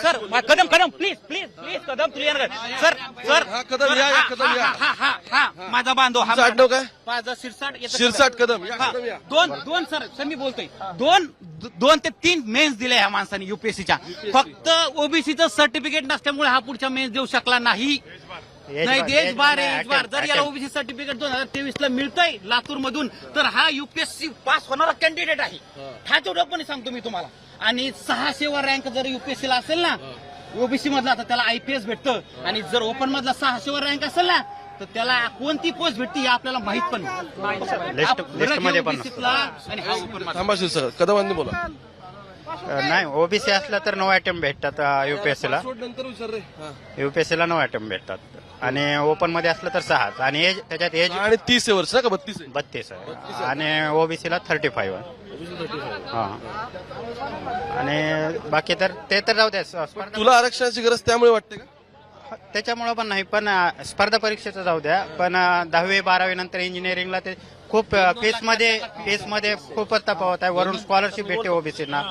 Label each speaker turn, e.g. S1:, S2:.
S1: Sir Kadam Kadam please please please Kadam clear कर sir sir
S2: हा, कदम या, या, कदम या.
S1: हा माझा बांधव हा
S2: तुमचं आडनाव काय?
S1: माझा शिरसाट येतं
S2: शिरसाट कदम या,
S1: हा,
S2: कदम या.
S1: दोन सर मी बोलतोय दोन ते 3 मेन्स दिल्या ह्या माणसाने युपीएससीच्या फक्त ओबीसीचं सर्टिफिकेट नसल्यामुळे हा पुढच्या मेन्स देऊ शकला नाही नाही देशबार जर याला ओबीसी सर्टिफिकेट 2023 ला मिळतंय लातूर मधून तर हा युपीएससी पास होणारा कॅन्डिडेट आहे ठाकूरपणे सांगतो मी तुम्हाला आणि 600 वर रँक जर युपीएससी ला असेल ना ओबीसी मधला तर त्याला आयपीएस भेटतं आणि जर ओपन मधला 600 वर रँक असेल ना तर त्याला कोणती पोस्ट भेटते हे आपल्याला माहित पण नाही
S2: थांबा शिरसाट कदमांनी बोला.
S3: नाही ओबीसी असला तर 9 अटेम्प्ट भेटतात युपीएससीला
S2: नंतर विचार रे. हा.
S3: युपीएससीला 9 अटेम्प्ट भेटतात आणि ओपन मध्ये असलं तर 6 आणि एज त्याच्यात एज
S2: आणि 30 वर्ष का 32 आहे?
S3: 32 आहे आणि ओबीसीला 35 आहे हा आणि बाकी तर ते तर जाऊ द्या स्पर्धा
S2: तुला आरक्षणाची गरज त्यामुळे वाटते का?
S3: त्याच्यामुळे पण नाही पण स्पर्धा परीक्षेचं जाऊ द्या पण 10वी 12वी नंतर इंजिनिअरिंगला ते खूप फीसमध्ये खूपच तफावत आहे वरून स्कॉलरशिप भेटते ओबीसीना